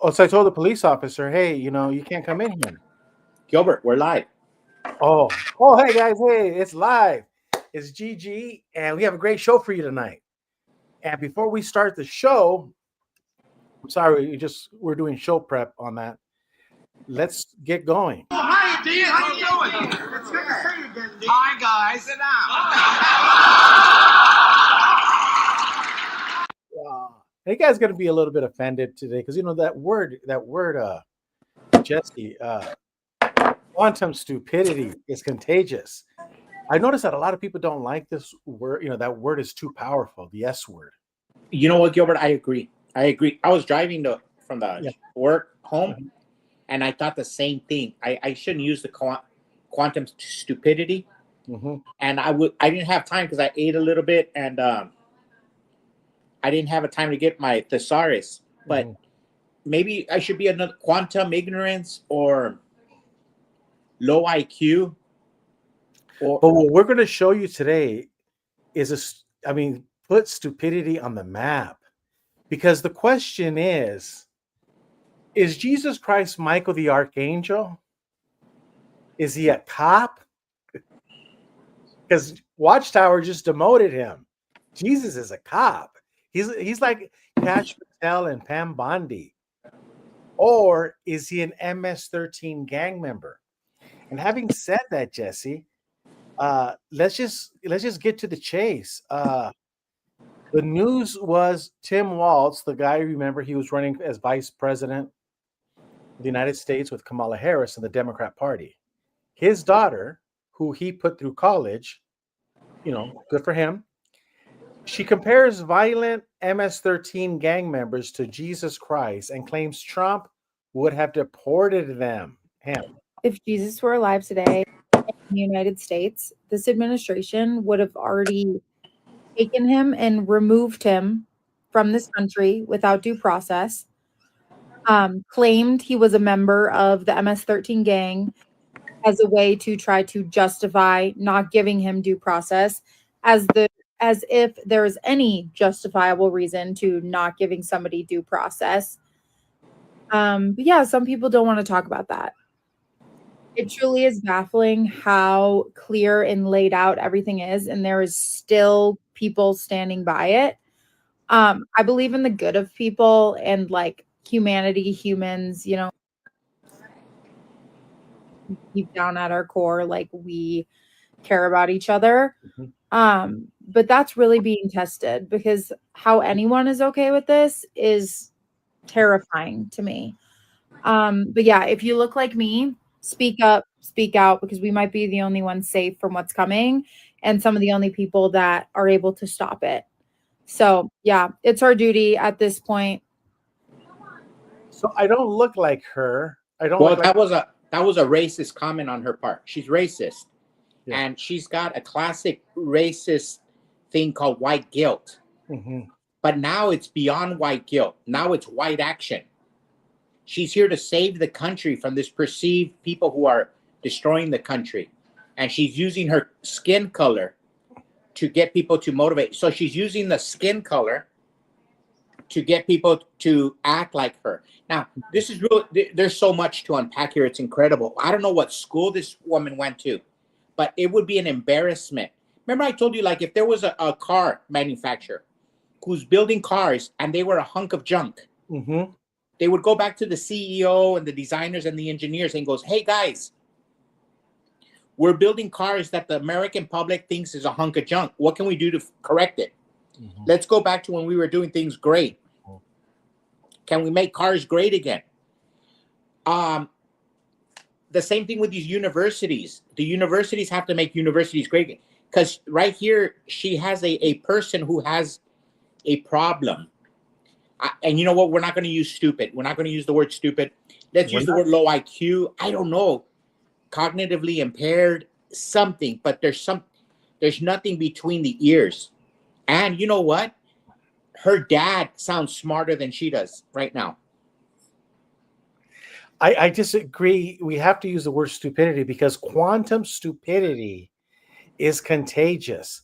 Oh, so I told the police officer, hey, you can't come in here. Gilbert, we're live. Oh, hey guys, hey, it's live. It's GG, and we have a great show for you tonight. And before we start the show, I'm sorry, we're doing show prep on that. Let's get going. Oh, hi, Dean. How you doing? It's good to see you again, Dean. Hi, guys. Sit down. You guys going to be a little bit offended today because that word, Jesse, quantum stupidity is contagious. I noticed that a lot of people don't like this word. That word is too powerful. The S word. You know what, Gilbert? I agree. I was driving from the work home, and I thought the same thing. I shouldn't use the quantum stupidity, and I didn't have time because I ate a little bit, and I didn't have a time to get my thesaurus. But maybe I should be another quantum ignorance or low IQ. But what we're going to show you today is put stupidity on the map. Because the question is Jesus Christ Michael the Archangel? Is he a cop? Because Watchtower just demoted him. Jesus is a cop. He's like Cash Patel and Pam Bondi. Or is he an MS-13 gang member? And having said that, Jesse, let's just get to the chase. The news was Tim Walz, the guy, remember, he was running as vice president of the United States with Kamala Harris in the Democrat Party. His daughter, who he put through college, good for him. She compares violent MS-13 gang members to Jesus Christ and claims Trump would have deported him. If Jesus were alive today in the United States, this administration would have already taken him and removed him from this country without due process, claimed he was a member of the MS-13 gang as a way to try to justify not giving him due process, as if there's any justifiable reason to not giving somebody due process. But yeah, some people don't want to talk about that. It truly is baffling how clear and laid out everything is, and there is still people standing by it. I believe in the good of people and like humanity, humans, deep down at our core, like we care about each other. But that's really being tested because how anyone is okay with this is terrifying to me. But yeah, if you look like me, speak up, speak out, because we might be the only ones safe from what's coming and some of the only people that are able to stop it. So yeah, it's our duty at this point. So I don't look like her. That was a racist comment on her part. She's racist. Yeah. And she's got a classic racist thing called white guilt. But now it's beyond white guilt. Now it's white action. She's here to save the country from this perceived people who are destroying the country. And she's using her skin color to get people to motivate. So she's using the skin color to get people to act like her. Now, this is real. There's so much to unpack here. It's incredible. I don't know what school this woman went to, but it would be an embarrassment. Remember I told you, like, if there was a car manufacturer who's building cars and they were a hunk of junk, they would go back to the CEO and the designers and the engineers and goes, hey, guys, we're building cars that the American public thinks is a hunk of junk. What can we do to correct it? Let's go back to when we were doing things great. Can we make cars great again? The same thing with these universities. The universities have to make universities great again. Because right here, she has a person who has a problem. And you know what? We're not going to use stupid. We're not going to use the word stupid. Let's use the word low IQ. I don't know. Cognitively impaired, something. But there's nothing between the ears. And you know what? Her dad sounds smarter than she does right now. I disagree. We have to use the word stupidity because quantum stupidity is contagious.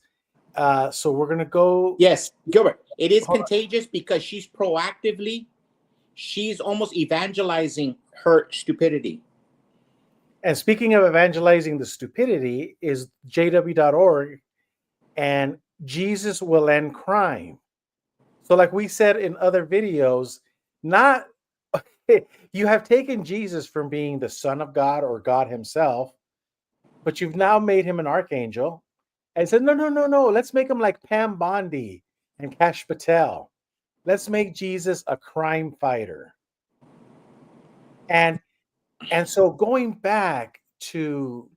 So we're going to go. Yes, Gilbert. It is contagious because she's proactively she's almost evangelizing her stupidity. And speaking of evangelizing the stupidity, is jw.org and Jesus will end crime. So, like we said in other videos, not you have taken Jesus from being the Son of God or God Himself, but you've now made him an archangel and said, no, let's make him like Pam Bondi and Kash Patel. Let's make Jesus a crime fighter. And so going back to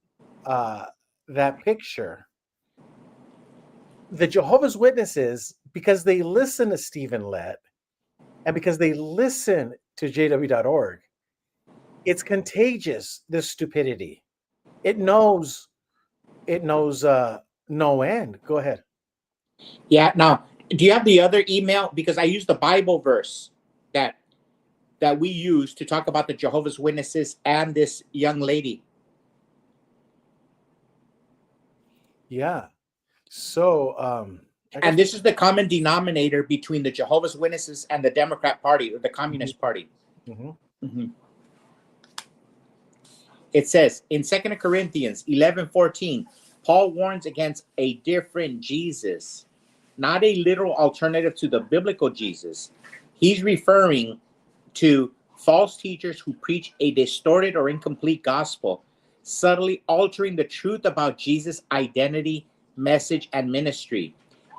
that picture, the Jehovah's Witnesses, because they listen to Stephen Lett and because they listen to jw.org, it's contagious, this stupidity. It knows no end. Go ahead. Yeah. Now, do you have the other email? Because I used the Bible verse that we use to talk about the Jehovah's Witnesses and this young lady. Yeah. So, and this is the common denominator between the Jehovah's Witnesses and the Democrat Party or the Communist Party. It says in 2 Corinthians 11:14, Paul warns against a different Jesus, not a literal alternative to the biblical Jesus. He's referring to false teachers who preach a distorted or incomplete gospel, subtly altering the truth about Jesus' identity, message, and ministry.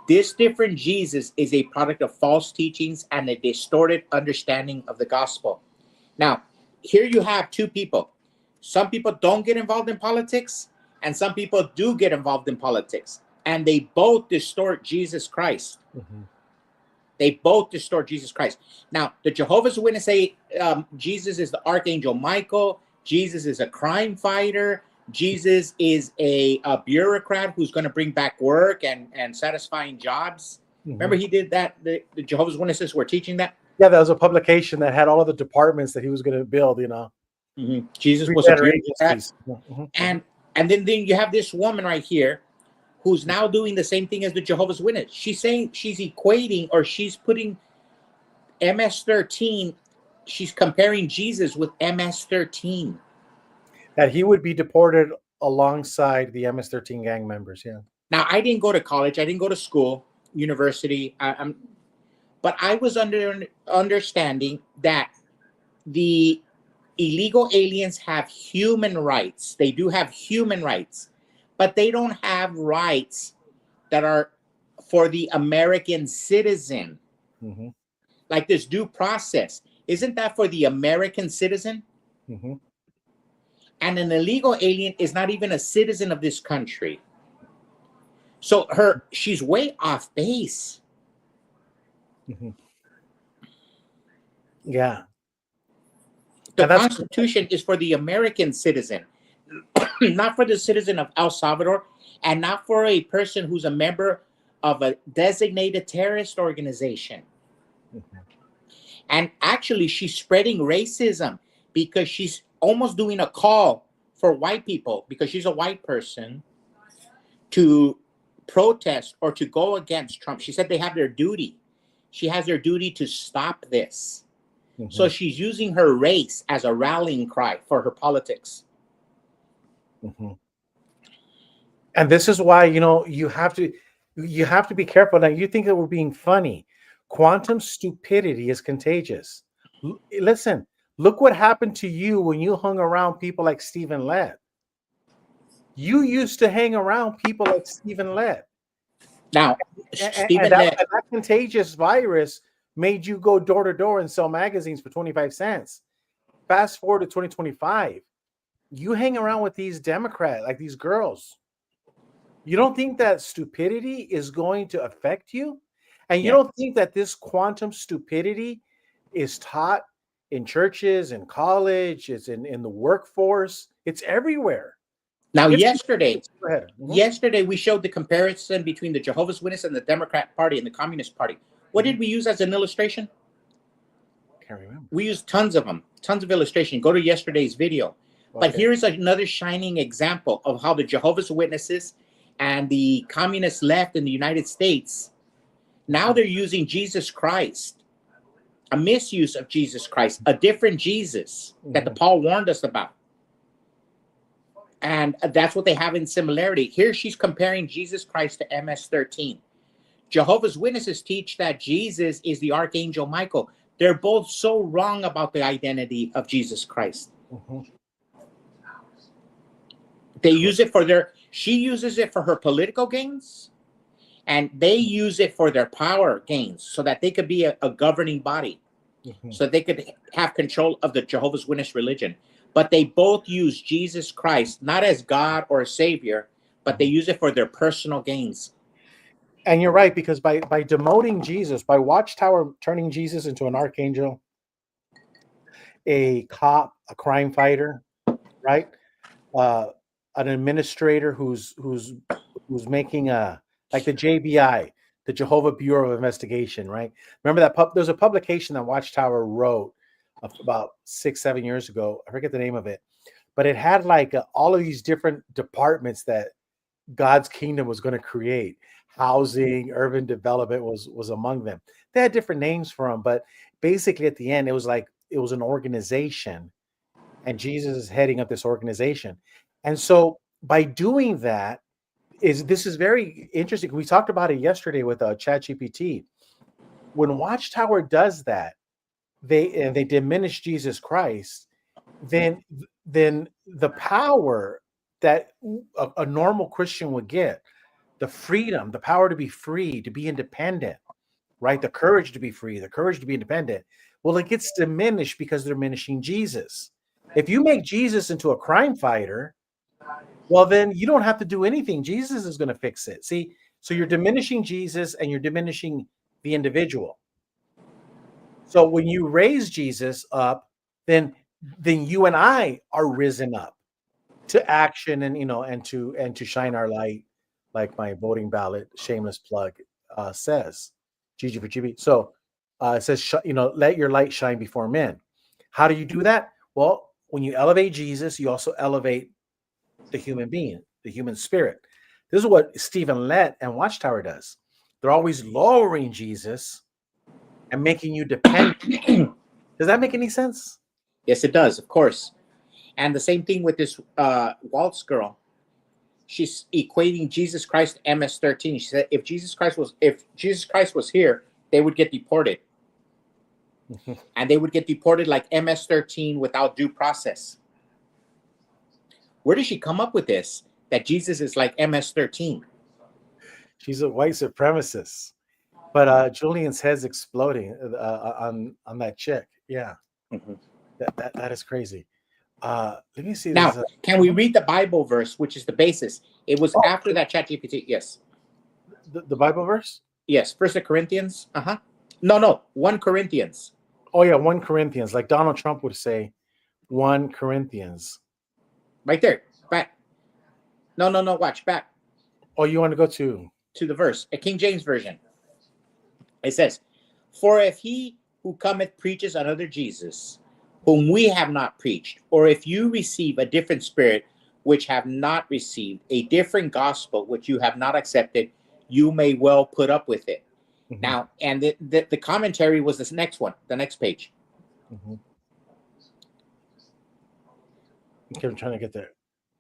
This different Jesus is a product of false teachings and a distorted understanding of the gospel. Now, here you have two people. Some people don't get involved in politics, and some people do get involved in politics, and they both distort Jesus Christ. They both distort Jesus Christ. Now, the Jehovah's Witnesses say Jesus is the Archangel Michael. Jesus is a crime fighter. Jesus is a bureaucrat who's going to bring back work and satisfying jobs. Remember he did that? The Jehovah's Witnesses were teaching that? Yeah, that was a publication that had all of the departments that he was going to build, you know. Jesus was a bureaucrat. And then you have this woman right here who's now doing the same thing as the Jehovah's Witness. She's saying she's equating, or she's putting MS-13, she's comparing Jesus with MS-13. That he would be deported alongside the MS-13 gang members, yeah. Now, I didn't go to college. I didn't go to school, university. But I was understanding that the illegal aliens have human rights. They do have human rights, but they don't have rights that are for the American citizen. Like this due process. Isn't that for the American citizen? And an illegal alien is not even a citizen of this country. So she's way off base. Yeah. The Constitution is for the American citizen, not for the citizen of El Salvador, and not for a person who's a member of a designated terrorist organization. And actually, she's spreading racism because she's almost doing a call for white people, because she's a white person, to protest or to go against Trump. She said they have their duty. She has their duty to stop this. So she's using her race as a rallying cry for her politics. And this is why, you know, you have to be careful. Now, you think that we're being funny. Quantum stupidity is contagious. Listen, look what happened to you when you hung around people like Stephen Lett. You used to hang around people like Stephen Lett. Now, that contagious virus made you go door to door and sell magazines for 25 cents. Fast forward to 2025. You hang around with these Democrats, like these girls. You don't think that stupidity is going to affect you? And you don't think that this quantum stupidity is taught in churches, in college, it's in the workforce, it's everywhere. Now, yesterday we showed the comparison between the Jehovah's Witness and the Democrat Party and the Communist Party. What did we use as an illustration? Can't remember. We used tons of them, tons of illustration. Go to yesterday's video. Okay. But here's another shining example of how the Jehovah's Witnesses and the communist left in the United States, now they're using Jesus Christ a misuse of Jesus Christ, a different Jesus that the Paul warned us about. And that's what they have in similarity. Here she's comparing Jesus Christ to MS-13. Jehovah's Witnesses teach that Jesus is the Archangel Michael. They're both so wrong about the identity of Jesus Christ. They use it for she uses it for her political gains, and they use it for their power gains so that they could be a governing body, so they could have control of the Jehovah's Witness religion. But they both use Jesus Christ, not as God or a savior, but they use it for their personal gains. And you're right, because by demoting Jesus, by Watchtower turning Jesus into an archangel, a cop, a crime fighter, right? An administrator who's making like the JBI, the Jehovah Bureau of Investigation, right? Remember that there's a publication that Watchtower wrote about 6-7 years ago. I forget the name of it, but it had like all of these different departments that God's kingdom was going to create. Housing, urban development was among them. They had different names for them, but basically at the end, it was an organization, and Jesus is heading up this organization. And so by doing that, this is very interesting. We talked about it yesterday with ChatGPT. When Watchtower does that, they diminish Jesus Christ, then the power that a normal Christian would get, the freedom, the power to be free, to be independent, right? The courage to be free, the courage to be independent. Well, it gets diminished because they're diminishing Jesus. If you make Jesus into a crime fighter, well, then you don't have to do anything. Jesus is going to fix it. See, so you're diminishing Jesus and you're diminishing the individual. So when you raise Jesus up, then you and I are risen up to action, and and to shine our light, like my voting ballot shameless plug says, GG for GB. So it says, let your light shine before men. How do you do that? Well, when you elevate Jesus, you also elevate the human being, the human spirit. This is what Stephen Lett and Watchtower does. They're always lowering Jesus and making you dependent. Does that make any sense? Yes, it does, of course. And the same thing with this Waltz girl. She's equating Jesus Christ to MS-13. She said if Jesus Christ was here, they would get deported. And they would get deported like MS-13 without due process. Where did she come up with this? That Jesus is like MS-13. She's a white supremacist. But Julian's head's exploding on that chick. Yeah. That is crazy. Let me see. Now, can we read the Bible verse, which is the basis? It was after that ChatGPT. Yes. The Bible verse? Yes. 1 Corinthians. No. 1 Corinthians. Oh, yeah. 1 Corinthians. Like Donald Trump would say, 1 Corinthians. Right there. Back. No. Watch. Back. Oh, you want to go to the verse, a King James Version. It says, for if he who cometh preaches another Jesus, whom we have not preached, or if you receive a different spirit, which have not received, a different gospel, which you have not accepted, you may well put up with it. Now, and the commentary was this next one, the next page. Okay, I'm trying to get there.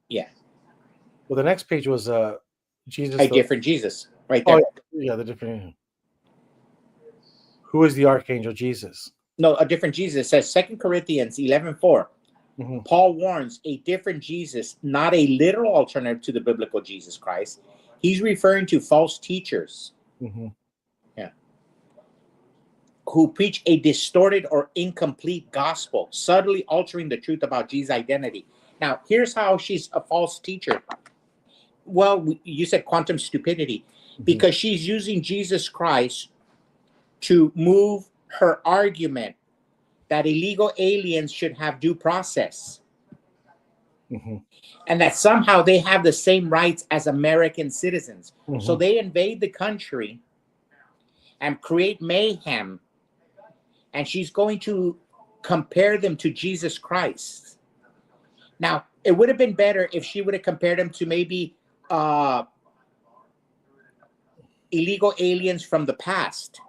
Yeah. Well, the next page was Jesus. A different Jesus, right there. Oh, yeah, the different. Who is the Archangel Jesus? No, a different Jesus. It says 2 Corinthians 11:4. Paul warns a different Jesus, not a literal alternative to the biblical Jesus Christ. He's referring to false teachers. Yeah. Who preach a distorted or incomplete gospel, subtly altering the truth about Jesus' identity. Now, here's how she's a false teacher. Well, you said quantum stupidity, because she's using Jesus Christ to move her argument that illegal aliens should have due process. And that somehow they have the same rights as American citizens. So they invade the country and create mayhem. And she's going to compare them to Jesus Christ. Now, it would have been better if she would have compared them to maybe illegal aliens from the past.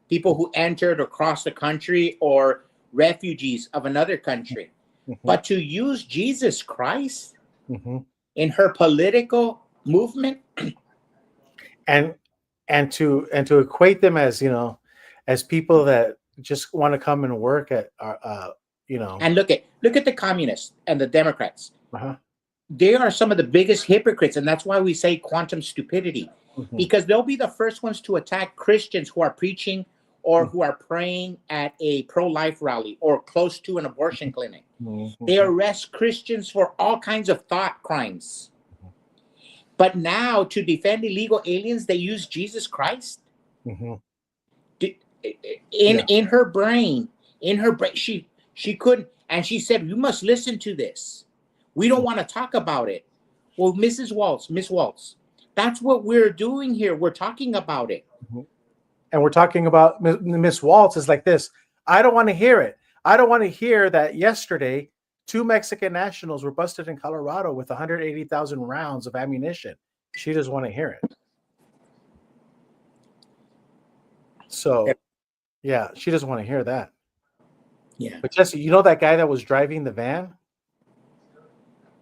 people who entered or crossed the country or refugees of another country. But to use Jesus Christ in her political movement and to equate them as, you know, as people that just want to come and work at you know. And look at the communists and the Democrats. Uh-huh. They are some of the biggest hypocrites, and that's why we say quantum stupidity, because they'll be the first ones to attack Christians who are preaching or who are praying at a pro-life rally or close to an abortion clinic. They arrest Christians for all kinds of thought crimes. But now, to defend illegal aliens, they use Jesus Christ. In her brain, she couldn't, and she said, "You must listen to this. We don't want to talk about it." Well, Miss Waltz, that's what we're doing here. We're talking about it. And we're talking about Miss Waltz is like this. I don't want to hear it. I don't want to hear that yesterday 2 Mexican nationals were busted in Colorado with 180,000 rounds of ammunition. She doesn't want to hear it. So, yeah, she doesn't want to hear that. Yeah. But Jesse, you know that guy that was driving the van?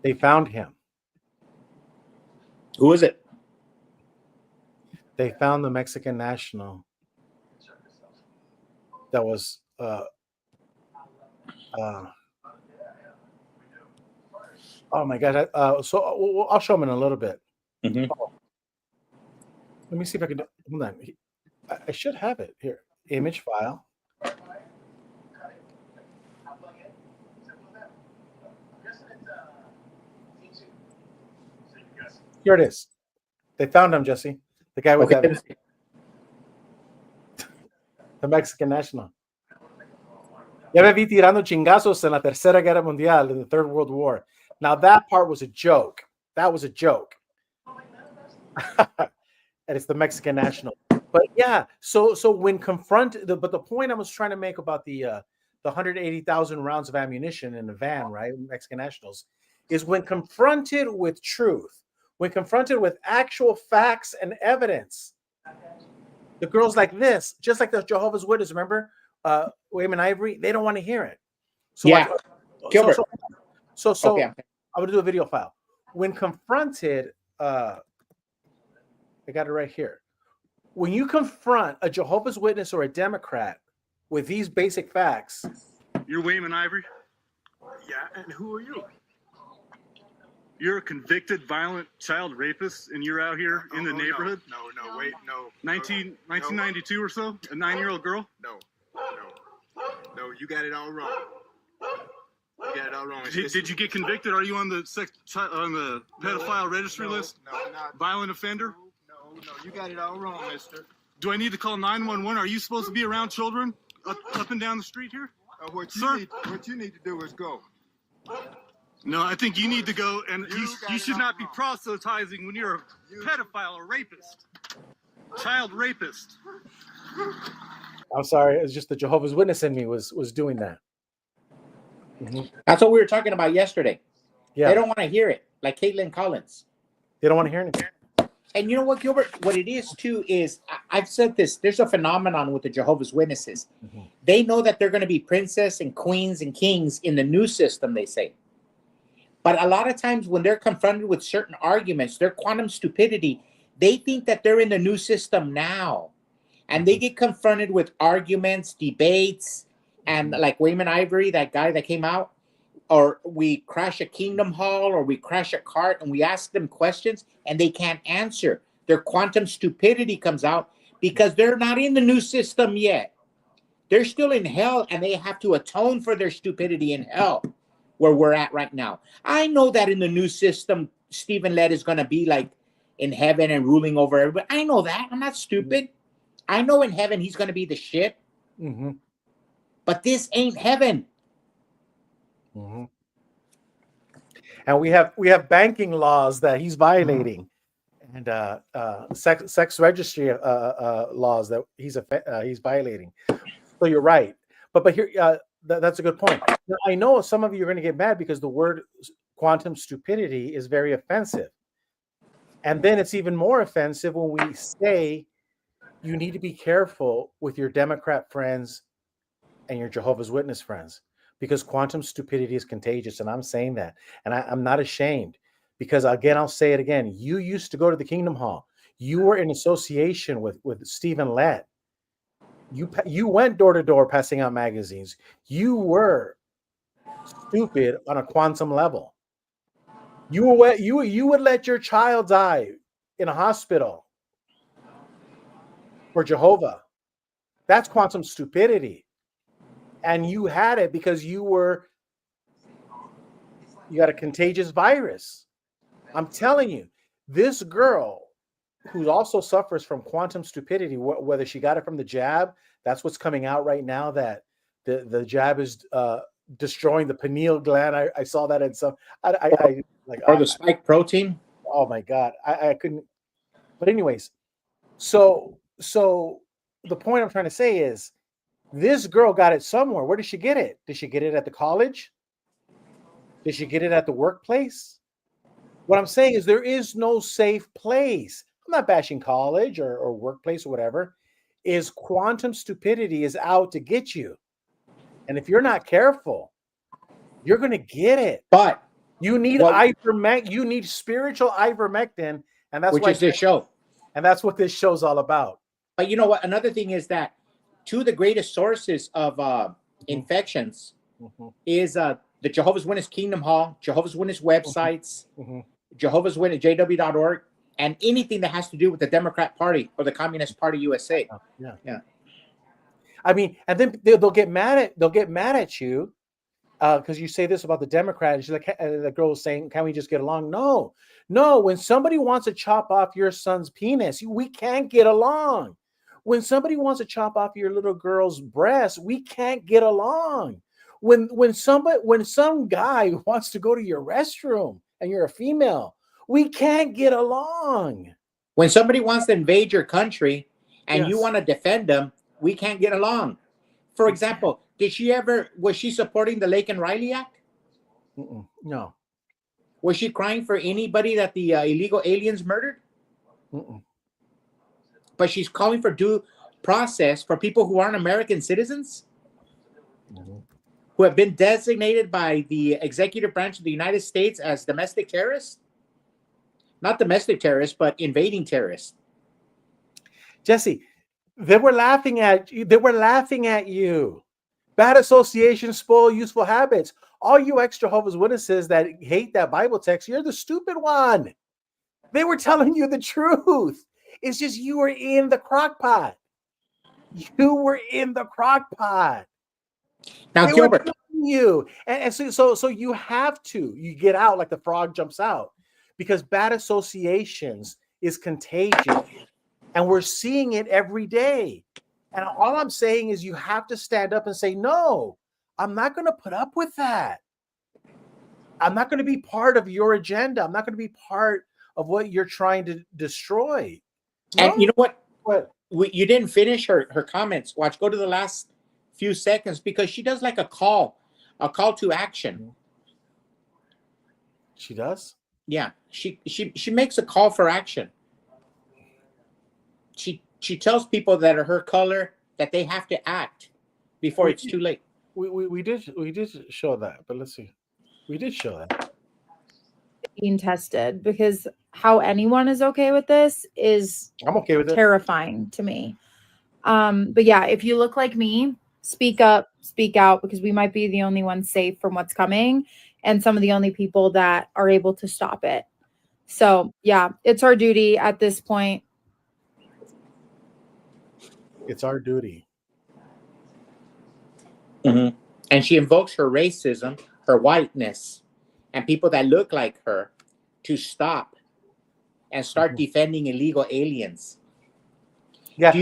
They found him. Who is it? They found the Mexican national that was oh my God. So I'll show him in a little bit. Let me see if I can hold on. I should have it here. Image file. Here it is. They found him, Jesse. The guy with that. The Mexican national. Ya me vi tirando chingazos en la Tercera Guerra Mundial, in the Third World War. Now that part was a joke. That was a joke. And it's the Mexican national. But yeah, so when confronted, but the point I was trying to make about the 180,000 rounds of ammunition in the van, right? Mexican nationals, is when confronted with truth, when confronted with actual facts and evidence, the girls like this, just like the Jehovah's Witnesses, remember, William and Ivory, they don't want to hear it. So yeah, Gilbert. So okay. I'm going to do a video file. When confronted, I got it right here. When you confront a Jehovah's Witness or a Democrat with these basic facts. You're William and Ivory? Yeah, and who are you? You're a convicted violent child rapist, and you're out here in the neighborhood? No, wait, no. 1992 or so? A 9-year-old girl? No, you got it all wrong. You got it all wrong. Did you get convicted? Are you on the pedophile registry list? No, not. Violent offender? No, you got it all wrong, mister. Do I need to call 911? Are you supposed to be around children up and down the street here? What you need to do is go. No, I think you need to go, and you should not be proselytizing when you're a pedophile or rapist. Child rapist. I'm sorry, it's just the Jehovah's Witness in me was doing that. That's what we were talking about yesterday. Yeah. They don't want to hear it, like Caitlin Collins. They don't want to hear anything. And you know what, Gilbert? What it is, too, is I've said this. There's a phenomenon with the Jehovah's Witnesses. They know that they're going to be princess and queens and kings in the new system, they say. But a lot of times when they're confronted with certain arguments, their quantum stupidity, they think that they're in the new system now. And they get confronted with arguments, debates, and like Wayman Ivory, that guy that came out, or we crash a Kingdom Hall, or we crash a cart, and we ask them questions, and they can't answer. Their quantum stupidity comes out because they're not in the new system yet. They're still in hell, and they have to atone for their stupidity in hell, where we're at right now. I know that in the new system, Stephen Lett is going to be like in heaven and ruling over everybody. I know that. I'm not stupid. I know in heaven he's going to be the shit. But this ain't heaven. And we have banking laws that he's violating, and sex registry laws that he's violating. So you're right, but here that's a good point. Now, I know some of you are going to get mad because the word quantum stupidity is very offensive, and then it's even more offensive when we say you need to be careful with your Democrat friends and your Jehovah's Witness friends, because quantum stupidity is contagious. And I'm saying that. And I'm not ashamed, because again, I'll say it again. You used to go to the Kingdom Hall. You were in association with Stephen Lett. You went door to door passing out magazines. You were stupid on a quantum level. You would let your child die in a hospital for Jehovah. That's quantum stupidity. And you had it because you got a contagious virus. I'm telling you, this girl who also suffers from quantum stupidity, whether she got it from the jab, that's what's coming out right now, that the jab is destroying the pineal gland. I saw that in some, or the spike protein. Oh my God, I couldn't. But anyways, so the point I'm trying to say is, this girl got it somewhere. Where did she get it? Did she get it at the college? Did she get it at the workplace? What I'm saying is, there is no safe place. I'm not bashing college or workplace or whatever. Is quantum stupidity is out to get you. And if you're not careful, you're going to get it. But you need ivermectin. You need spiritual ivermectin. And that's which is this show. And that's what this show's all about. But you know what? Another thing is that two of the greatest sources of infections is the Jehovah's Witness Kingdom Hall, Jehovah's Witness websites, Jehovah's Witness, JW.org, and anything that has to do with the Democrat Party or the Communist Party USA. Yeah. I mean, and then they'll get mad at you because you say this about the Democrats. She's like, the girl was saying, "Can we just get along?" No. When somebody wants to chop off your son's penis, we can't get along. When somebody wants to chop off your little girl's breast, we can't get along. When some guy wants to go to your restroom and you're a female, we can't get along. When somebody wants to invade your country and you want to defend them, we can't get along. For example, was she supporting the Lake and Riley Act? No. Was she crying for anybody that the illegal aliens murdered? But she's calling for due process for people who aren't American citizens, who have been designated by the executive branch of the United States as domestic terrorists. Not domestic terrorists, but invading terrorists. Jesse, they were laughing at you. Bad associations spoil useful habits. All you ex-Jehovah's Witnesses that hate that Bible text, you're the stupid one. They were telling you the truth. It's just you were in the crock pot. You were in the crock pot. Now, Gilbert, you and so you have to. You get out like the frog jumps out, because bad associations is contagious, and we're seeing it every day. And all I'm saying is, you have to stand up and say, "No, I'm not going to put up with that. I'm not going to be part of your agenda. I'm not going to be part of what you're trying to destroy." And you know what? What? You didn't finish her comments. Watch, go to the last few seconds, because she does like a call to action. She does? Yeah, she makes a call for action. She tells people that are her color that they have to act before it's too late. We did show that, but let's see. We did show that. Being tested, because how anyone is okay with this is I'm okay with it. Terrifying to me. But yeah, if you look like me, speak up, speak out, because we might be the only ones safe from what's coming, and some of the only people that are able to stop it. So yeah, it's our duty at this point. It's our duty. And she invokes her racism, her whiteness, and people that look like her to stop and start defending illegal aliens. Yeah,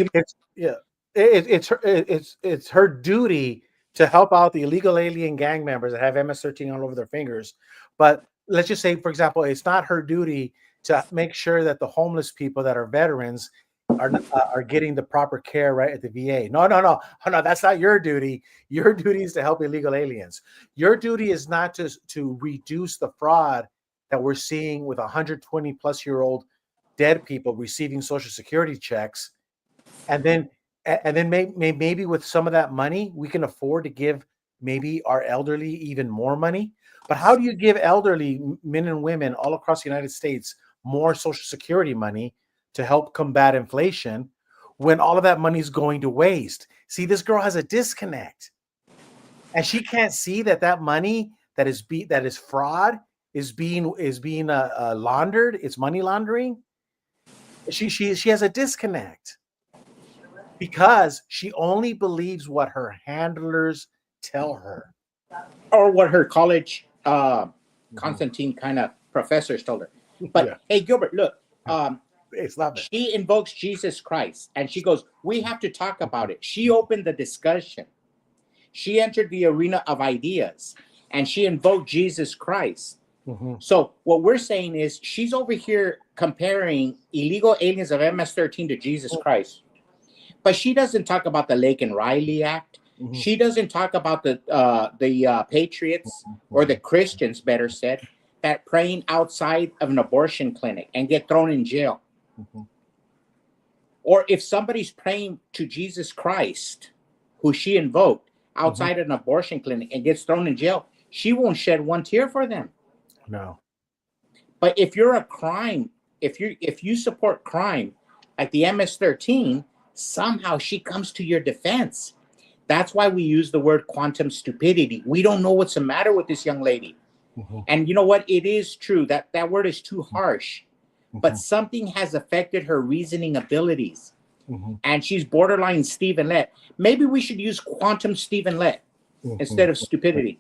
it's her duty to help out the illegal alien gang members that have MS-13 all over their fingers. But let's just say, for example, it's not her duty to make sure that the homeless people that are veterans are getting the proper care right at the VA. No, that's not your duty. Your duty is to help illegal aliens. Your duty is not to reduce the fraud that we're seeing with 120 plus year old dead people receiving Social Security checks and then maybe with some of that money we can afford to give maybe our elderly even more money. But how do you give elderly men and women all across the United States more Social Security money to help combat inflation when all of that money is going to waste? See, this girl has a disconnect, and she can't see that money that is fraud is being laundered. It's money laundering. She has a disconnect because she only believes what her handlers tell her, or what her college Constantine kind of professors told her. But Yeah. hey, Gilbert, look, she invokes Jesus Christ, and she goes, "We have to talk about it." She opened the discussion. She entered the arena of ideas, and she invoked Jesus Christ. So what we're saying is she's over here comparing illegal aliens of MS-13 to Jesus Christ. But she doesn't talk about the Lake and Riley Act. She doesn't talk about the patriots or the Christians, better said, that praying outside of an abortion clinic and get thrown in jail. Or if somebody's praying to Jesus Christ, who she invoked, outside an abortion clinic and gets thrown in jail, she won't shed one tear for them. No. But if you're a crime, if you support crime like the MS-13, somehow she comes to your defense. That's why we use the word quantum stupidity. We don't know what's the matter with this young lady. And you know what? It is true that that word is too harsh, but something has affected her reasoning abilities. And she's borderline Stephen Lett. Maybe we should use quantum Stephen Lett instead of stupidity.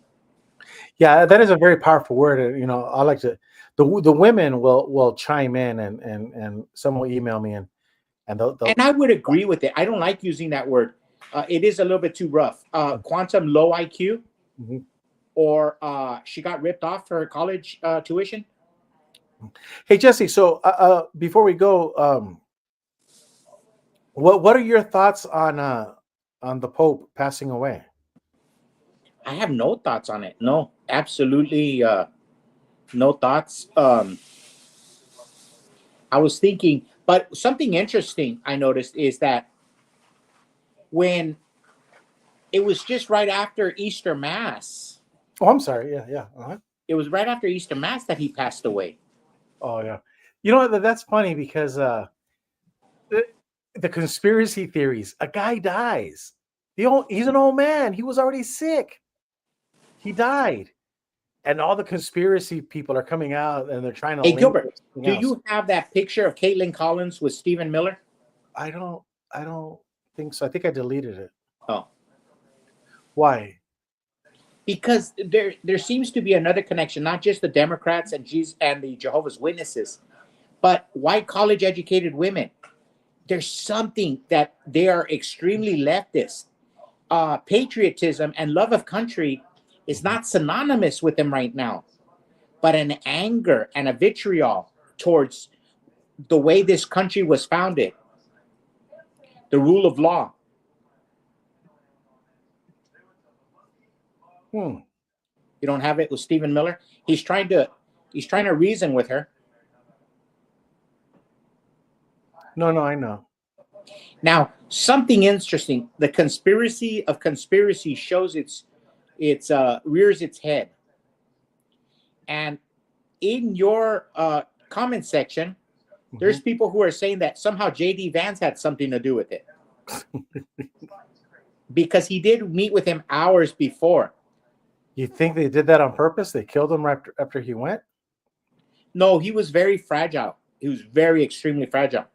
Yeah, that is a very powerful word. You know, I like to. The women will chime in, and some will email me, and they'll and I would agree with it. I don't like using that word. It is a little bit too rough. Quantum low IQ, or she got ripped off for her college tuition. Hey Jesse, so before we go, what are your thoughts on the Pope passing away? I have no thoughts on it. No, absolutely no thoughts. I was thinking, but something interesting I noticed is that when it was just right after Easter Mass. Oh, I'm sorry. Yeah. It was right after Easter Mass that he passed away. Oh, yeah. You know what? That's funny because the conspiracy theories, a guy dies. He's an old man. He was already sick. He died. And all the conspiracy people are coming out and they're trying to. Hey, Gilbert, do you have that picture of Caitlin Collins with Stephen Miller? I don't think so. I think I deleted it. Oh. Why? Because there seems to be another connection, not just the Democrats and the Jehovah's Witnesses, but white college-educated women. There's something that they are extremely leftist. Patriotism and love of country is not synonymous with them right now, but an anger and a vitriol towards the way this country was founded, the rule of law. You don't have it with Stephen Miller? He's trying to reason with her. No, I know. Now, something interesting. The conspiracy of conspiracy shows its rears its head. And in your comment section, there's people who are saying that somehow J.D. Vance had something to do with it. Because he did meet with him hours before. You think they did that on purpose? They killed him right after he went? No, he was very fragile. He was very extremely fragile.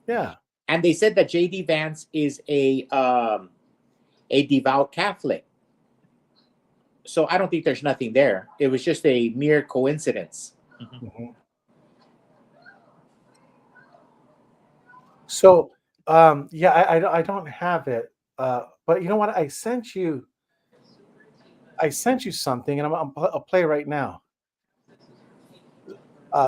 Yeah. And they said that J.D. Vance is a devout Catholic. So I don't think there's nothing there. It was just a mere coincidence. So, I don't have it. But you know what? I sent you something, and I'll play right now.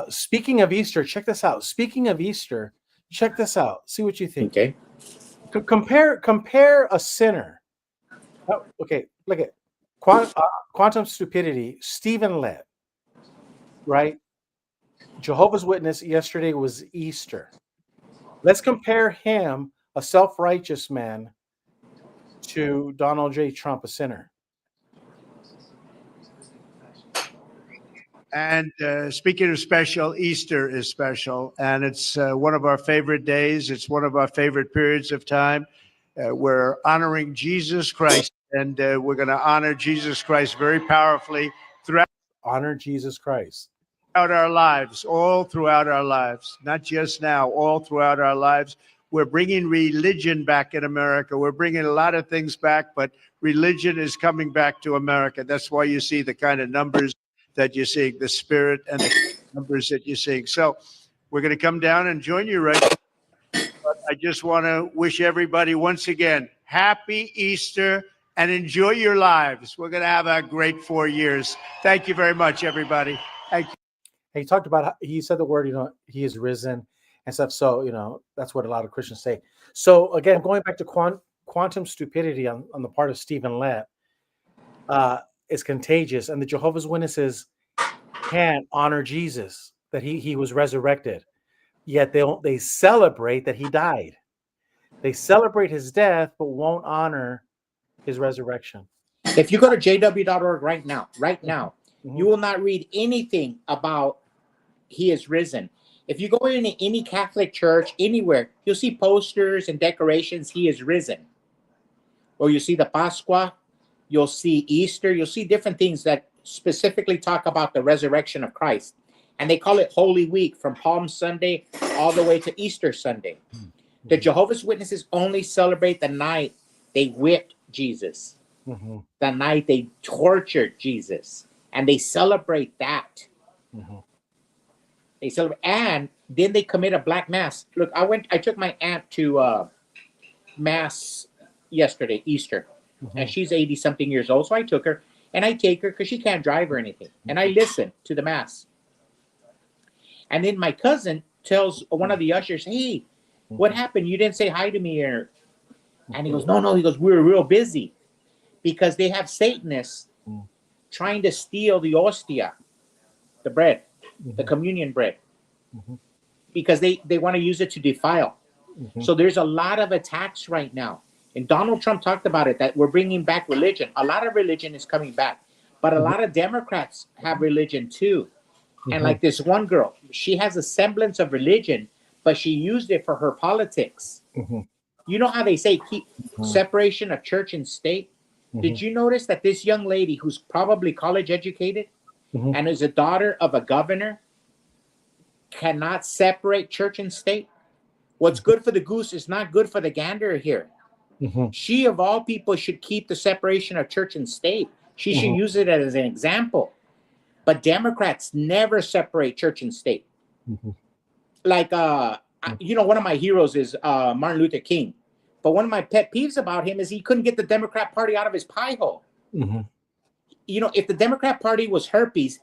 Speaking of Easter, check this out. Speaking of Easter, check this out. See what you think. Okay. Compare a sinner. Okay, look at quantum stupidity. Stephen Lett, right? Jehovah's Witness. Yesterday was Easter. Let's compare him, a self-righteous man, to Donald J. Trump, a sinner. And speaking of special, Easter is special, and it's one of our favorite days. It's one of our favorite periods of time. We're honoring Jesus Christ, and we're going to honor Jesus Christ very powerfully throughout Honor Jesus Christ. our lives, all throughout our lives, not just now, all throughout our lives. We're bringing religion back in America. We're bringing a lot of things back, but religion is coming back to America. That's why you see the kind of numbers that you're seeing, the spirit and the numbers that you're seeing. So we're going to come down and join you right now. But I just want to wish everybody once again, happy Easter and enjoy your lives. We're going to have a great 4 years. Thank you very much, everybody. Thank you. He talked about, he said the word, he is risen and stuff. So, that's what a lot of Christians say. So again, going back to quantum stupidity on the part of Stephen Lett, is contagious, and the Jehovah's Witnesses can't honor Jesus, that he was resurrected, yet they celebrate that he died. They celebrate his death, but won't honor his resurrection. If you go to jw.org right now, you will not read anything about he is risen. If you go into any Catholic church, anywhere, you'll see posters and decorations, he is risen. Or you see the Pascua, you'll see Easter, you'll see different things that specifically talk about the resurrection of Christ. And they call it Holy Week, from Palm Sunday all the way to Easter Sunday. The Jehovah's Witnesses only celebrate the night they whipped Jesus, the night they tortured Jesus, and they celebrate that. They celebrate, and then they commit a black mass. Look, I took my aunt to mass yesterday, Easter, and she's 80 something years old. So I took her, and I take her because she can't drive or anything, and I listen to the mass. And then my cousin tells one of the ushers, "Hey, what happened? You didn't say hi to me." And he goes, "No." He goes, "We were real busy because they have Satanists trying to steal the hostia, the bread, the communion bread, because they want to use it to defile." So there's a lot of attacks right now. And Donald Trump talked about it, that we're bringing back religion. A lot of religion is coming back. But a lot of Democrats have religion too. And like this one girl, she has a semblance of religion, but she used it for her politics. You know how they say keep separation of church and state? Did you notice that this young lady, who's probably college educated and is a daughter of a governor, cannot separate church and state? What's good for the goose is not good for the gander here. She, of all people, should keep the separation of church and state. She should use it as an example. But Democrats never separate church and state. Like, one of my heroes is Martin Luther King. But one of my pet peeves about him is he couldn't get the Democrat Party out of his pie hole. If the Democrat Party was herpes,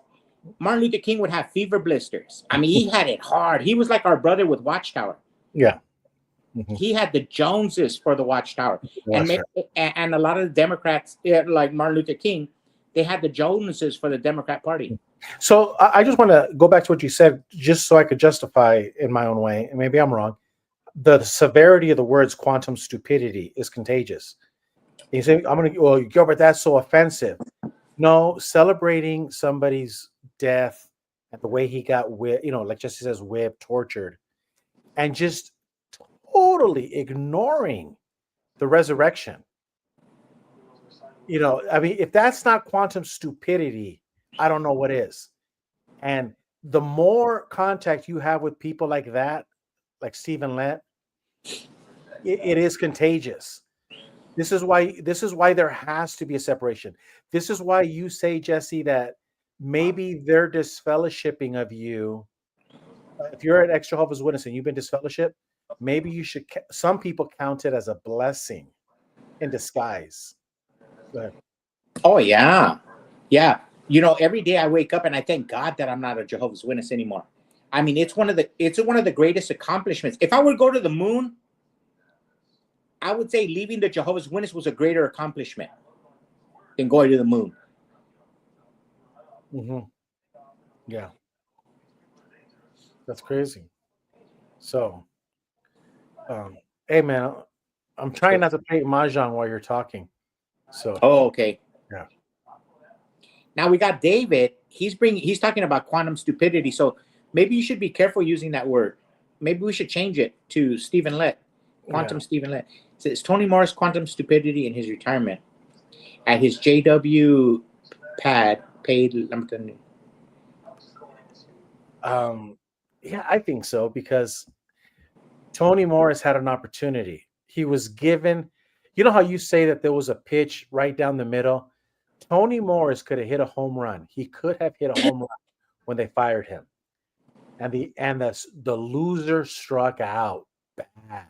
Martin Luther King would have fever blisters. I mean, he had it hard. He was like our brother with Watchtower. Yeah. He had the Joneses for the Watchtower. And a lot of the Democrats, like Martin Luther King, they had the Joneses for the Democrat Party. So I just want to go back to what you said, just so I could justify in my own way, and maybe I'm wrong. The severity of the words quantum stupidity is contagious. You say, Gilbert, that's so offensive. No, celebrating somebody's death and the way he got whipped, like Jesse says, whipped, tortured, and just totally ignoring the resurrection. If that's not quantum stupidity, I don't know what is. And the more contact you have with people like that, like Stephen Lett, it is contagious. This is why there has to be a separation. This is why you say, Jesse, that maybe they're disfellowshipping of you. If you're an ex-Jehovah's Witness and you've been disfellowshipped, maybe you should. Some people count it as a blessing in disguise. Go ahead. Oh yeah. Every day I wake up and I thank God that I'm not a Jehovah's Witness anymore. I mean, it's one of the greatest accomplishments. If I were to go to the moon, I would say leaving the Jehovah's Witness was a greater accomplishment than going to the moon. Yeah, that's crazy. So, Hey man, I'm trying not to play mahjong while you're talking. So Oh, okay. yeah. Now we got David. He's talking about quantum stupidity. So maybe you should be careful using that word. Maybe we should change it to Stephen Lett. Quantum Stephen Lett. It says Tony Morris quantum stupidity in his retirement at his JW pad paid. Yeah, I think so because Tony Morris had an opportunity. He was given, you know how you say that there was a pitch right down the middle? Tony Morris could have hit a home run. He could have hit a home run when they fired him. And the loser struck out bad.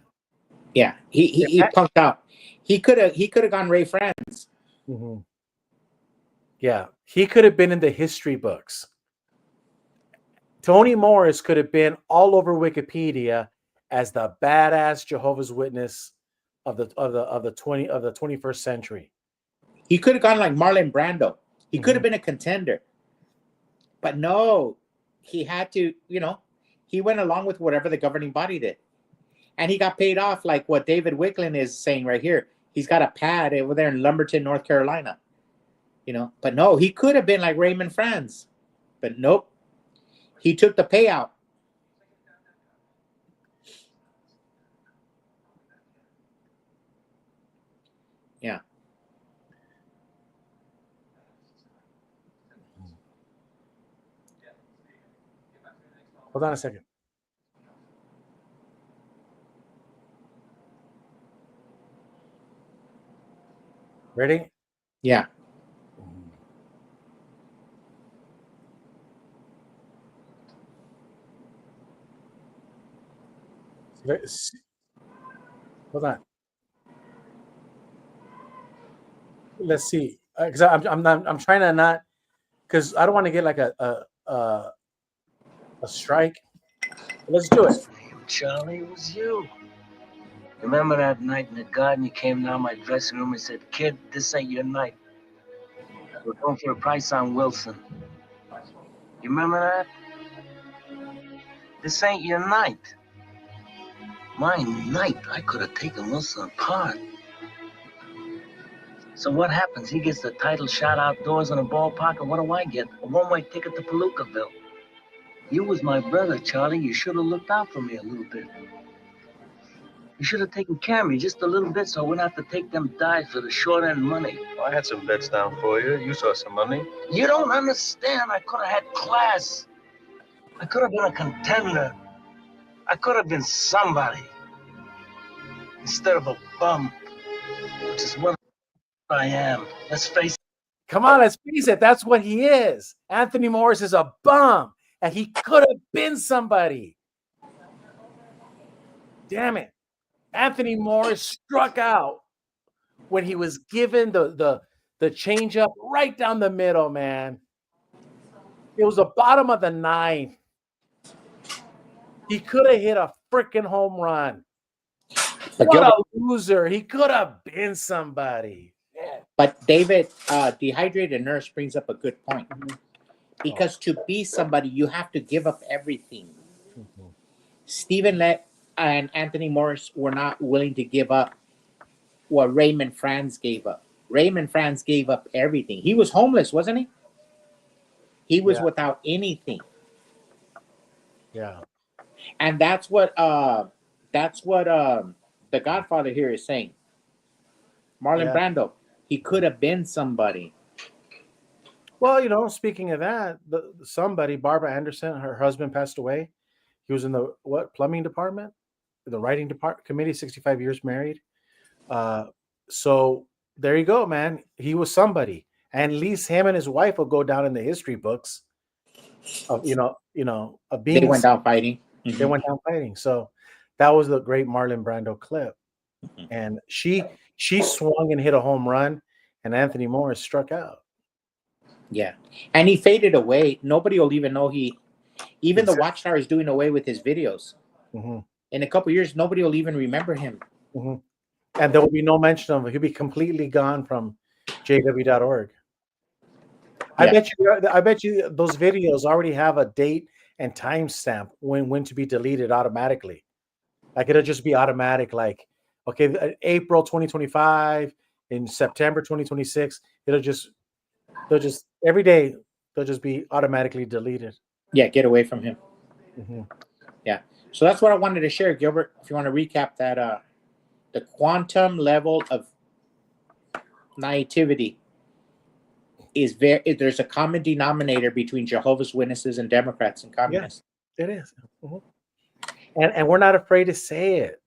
Yeah, he punked out. He could have gone Ray France. Mm-hmm. Yeah, he could have been in the history books. Tony Morris could have been all over Wikipedia as the badass Jehovah's Witness of the 21st century. He could have gone like Marlon Brando. He could have been a contender. But no, he had to, he went along with whatever the governing body did. And he got paid off like what David Wicklund is saying right here. He's got a pad over there in Lumberton, North Carolina. But no, he could have been like Raymond Franz. But nope. He took the payout. Yeah. Hold on a second. Ready? Yeah. Hold on. Let's see. Because I'm trying to not, because I don't want to get like a strike. Let's do it. Charlie, it was you. Remember that night in the garden? You came down my dressing room and said, "Kid, this ain't your night. We're going for a price on Wilson." You remember that? This ain't your night. My night, I could have taken Wilson apart. So what happens? He gets the title shot outdoors in a ballpark, and what do I get? A one-way ticket to Palookaville. You was my brother, Charlie. You should have looked out for me a little bit. You should have taken care of me just a little bit so I wouldn't have to take them dives for the short end money. Well, I had some bets down for you. You saw some money. You don't understand. I could have had class. I could have been a contender. I could have been somebody instead of a bum, which is what I am. Let's face it. Come on, let's face it. That's what he is. Anthony Morris is a bum, and he could have been somebody. Damn it. Anthony Morris struck out when he was given the changeup right down the middle, man. It was the bottom of the ninth. He could have hit a freaking home run. What a loser. He could have been somebody. Yeah. But David, Dehydrated Nurse brings up a good point. Because to be somebody, you have to give up everything. Stephen Lett and Anthony Morris were not willing to give up what Raymond Franz gave up. Raymond Franz gave up everything. He was homeless, wasn't he? He was without anything. Yeah. And that's what the Godfather here is saying. Marlon Brando, he could have been somebody. Well, speaking of that, somebody, Barbara Anderson, her husband passed away. He was in the plumbing department, the writing department committee, 65 years married. So there you go, man. He was somebody. And at least him and his wife will go down in the history books of of being. They went down fighting. They went down fighting. So that was the great Marlon Brando clip. And she swung and hit a home run, and Anthony Morris struck out. Yeah. And he faded away. Nobody will even know even the Watchtower is doing away with his videos. In a couple of years, nobody will even remember him. And there will be no mention of him. He'll be completely gone from jw.org. I bet you those videos already have a date and timestamp when to be deleted automatically. Like it'll just be automatic. Like, okay, April 2025, in September 2026, they'll just every day they'll just be automatically deleted. Yeah, get away from him. Mm-hmm. Yeah. So that's what I wanted to share, Gilbert. If you want to recap that, the quantum level of naivety is there's a common denominator between Jehovah's Witnesses and Democrats and communists. It is. Mm-hmm. And we're not afraid to say it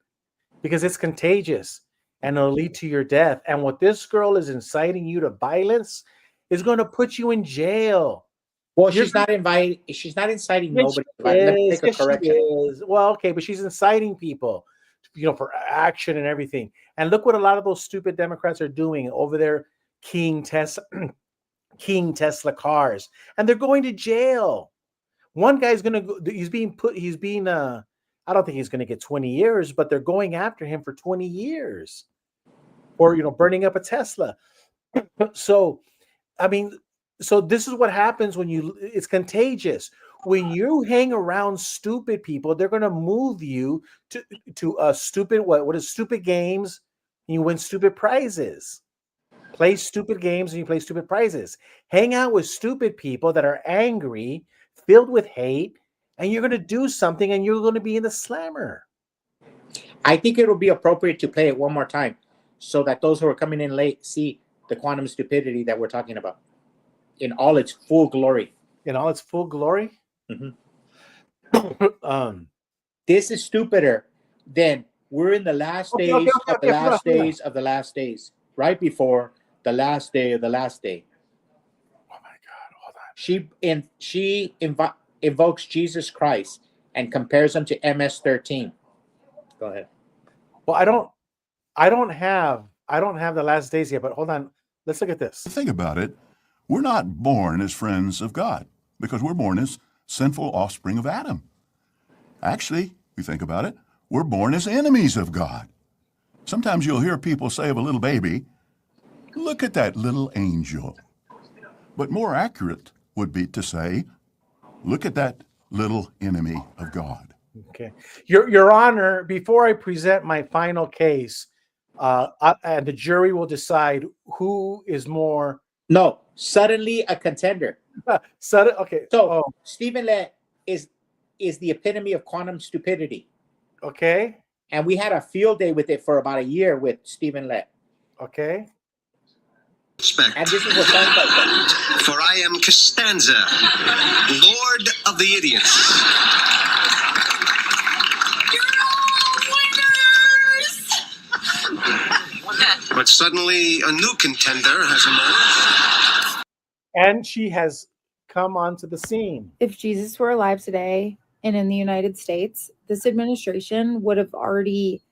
because it's contagious and it'll lead to your death. And what this girl is inciting you to violence is going to put you in jail. Well, she's not inciting nobody. Let me make a correction. Well, okay, but she's inciting people, for action and everything. And look what a lot of those stupid Democrats are doing over there, King Tesla cars, and they're going to jail. One guy's gonna go. I don't think he's gonna get 20 years, but they're going after him for 20 years, or burning up a Tesla. So, I mean, so this is what happens when it's contagious. When you hang around stupid people, they're gonna move you to stupid what is stupid games, and you win stupid prizes. Play stupid games and you play stupid prizes. Hang out with stupid people that are angry, filled with hate, and you're going to do something and you're going to be in the slammer. I think it will be appropriate to play it one more time so that those who are coming in late see the quantum stupidity that we're talking about in all its full glory. In all its full glory? Mm-hmm. This is stupider than we're in the last days of the last days of the last days, right before the last day of the last day. Oh my God! Hold on. She invokes Jesus Christ and compares him to MS-13. Go ahead. Well, I don't have the last days yet, but hold on. Let's look at this. Think about it. We're not born as friends of God because we're born as sinful offspring of Adam. Actually, if you think about it, we're born as enemies of God. Sometimes you'll hear people say of a little baby, "Look at that little angel." But more accurate would be to say, "Look at that little enemy of God." Okay. Your Honor, before I present my final case, and the jury will decide who is more. No, suddenly a contender. Okay. So Stephen Lett is the epitome of quantum stupidity. Okay. And we had a field day with it for about a year with Stephen Lett. Okay. And this is what sounds like. For I am Costanza, Lord of the Idiots. You're all winners! But suddenly a new contender has emerged. And she has come onto the scene. If Jesus were alive today and in the United States, this administration would have already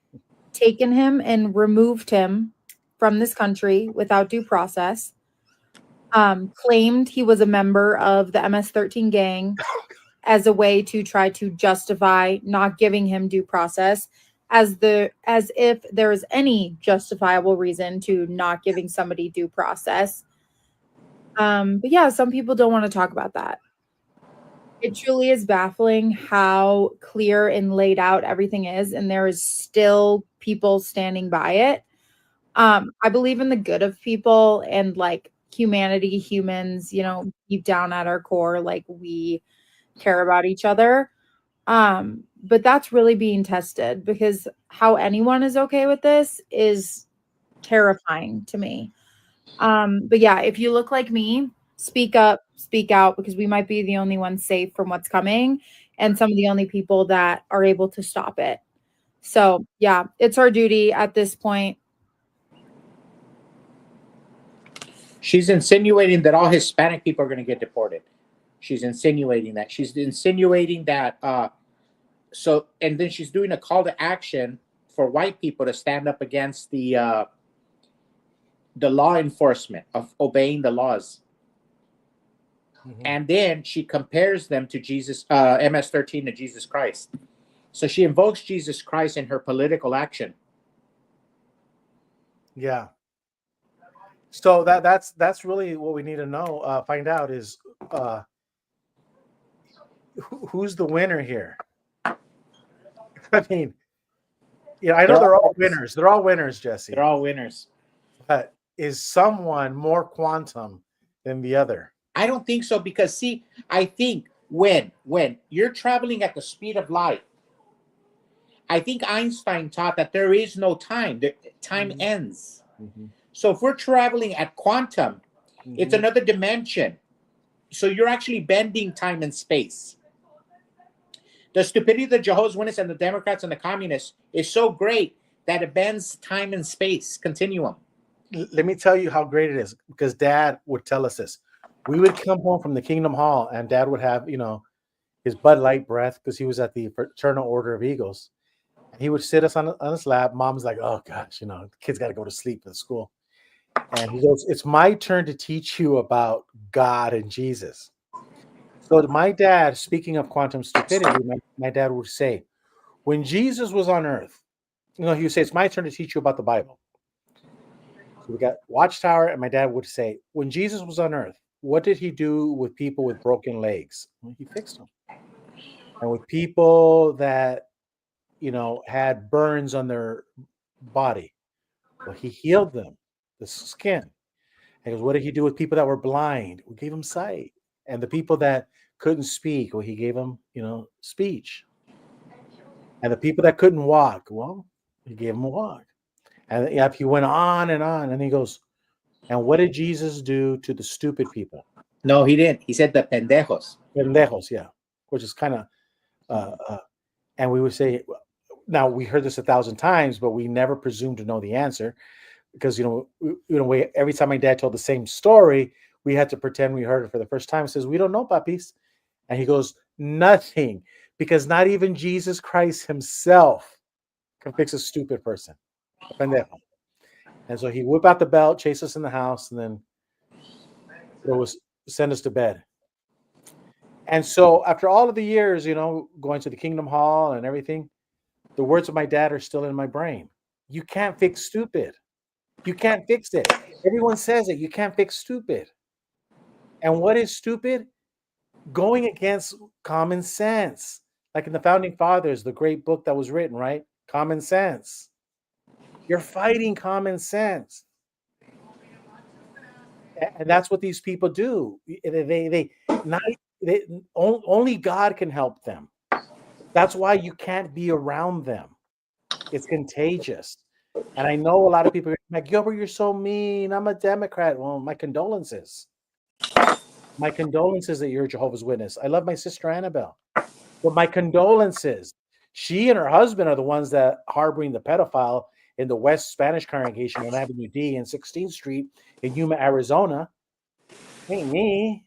taken him and removed him from this country without due process, claimed he was a member of the MS-13 gang as a way to try to justify not giving him due process, as if there is any justifiable reason to not giving somebody due process. But yeah, some people don't want to talk about that. It truly is baffling how clear and laid out everything is, and there is still people standing by it. I believe in the good of people and like humanity, humans, deep down at our core, like we care about each other. But that's really being tested because how anyone is okay with this is terrifying to me. But yeah, if you look like me, speak up, speak out, because we might be the only ones safe from what's coming and some of the only people that are able to stop it. So yeah, it's our duty at this point. She's insinuating that all Hispanic people are going to get deported. She's insinuating that. And then she's doing a call to action for white people to stand up against the law enforcement of obeying the laws. Mm-hmm. And then she compares them to Jesus, MS-13 to Jesus Christ. So she invokes Jesus Christ in her political action. Yeah. So that's really what we need to know. Find out is who's the winner here. I mean, Yeah, I know they're all winners. They're all winners, Jesse. They're all winners. But is someone more quantum than the other? I don't think so, because see, I think when you're traveling at the speed of light, I think Einstein taught that there is no time. Time ends. So if we're traveling at quantum, it's another dimension. So you're actually bending time and space. The stupidity of the Jehovah's Witnesses and the Democrats and the communists is so great that it bends time and space continuum. Let me tell you how great it is, because Dad would tell us this. We would come home from the Kingdom Hall, and Dad would have, his Bud Light breath, because he was at the Fraternal Order of Eagles. And he would sit us on his lap. Mom's like, oh gosh, the kids got to go to sleep at school. And he goes, it's my turn to teach you about God and Jesus. So my dad, speaking of quantum stupidity, my dad would say, when Jesus was on earth, he would say, it's my turn to teach you about the Bible. So we got Watchtower, and my dad would say, when Jesus was on earth, what did he do with people with broken legs? Well, he fixed them. And with people that, had burns on their body, well, he healed them, the skin. And he goes, what did he do with people that were blind? We gave them sight. And the people that couldn't speak, well, he gave them, speech. And the people that couldn't walk, well, he gave them a walk. And he went on, and he goes, and what did Jesus do to the stupid people? No, he didn't. He said the pendejos. Pendejos, yeah, which is kind of, and we would say, now we heard this 1,000 times, but we never presumed to know the answer, because every time my dad told the same story, we had to pretend we heard it for the first time. He says, we don't know, papis. And he goes, nothing, because not even Jesus Christ himself can fix a stupid person. Pendejo. And so he whip out the belt, chase us in the house, and then send us to bed. And so after all of the years, going to the Kingdom Hall and everything, the words of my dad are still in my brain. You can't fix stupid. You can't fix it. Everyone says it. You can't fix stupid. And what is stupid? Going against common sense. Like in the Founding Fathers, the great book that was written, right? Common Sense. You're fighting common sense. And that's what these people do. Only God can help them. That's why you can't be around them. It's contagious. And I know a lot of people are like, Gilbert, you're so mean. I'm a Democrat. Well, my condolences. My condolences that you're a Jehovah's Witness. I love my sister Annabelle. But my condolences. She and her husband are the ones that harboring the pedophile in the West Spanish congregation on Avenue D and 16th Street in Yuma, Arizona. Ain't me.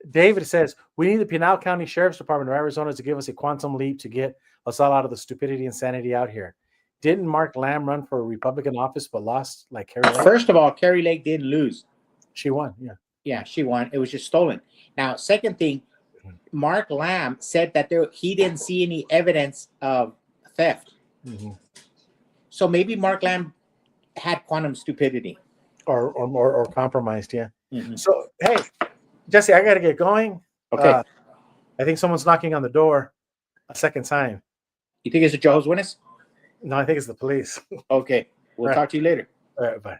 David says, we need the Pinal County Sheriff's Department of Arizona to give us a quantum leap to get us all out of the stupidity and sanity out here. Didn't Mark Lamb run for a Republican office but lost like Carrie Lake? First of all, Carrie Lake didn't lose. She won, yeah. Yeah, she won. It was just stolen. Now, second thing, Mark Lamb said that he didn't see any evidence of theft. Mm-hmm. So maybe Mark Lamb had quantum stupidity. Or compromised, yeah. Mm-hmm. So, hey, Jesse, I got to get going. Okay. I think someone's knocking on the door a second time. You think it's a Jehovah's Witness? No, I think it's the police. Okay. We'll talk to you later. All right, bye.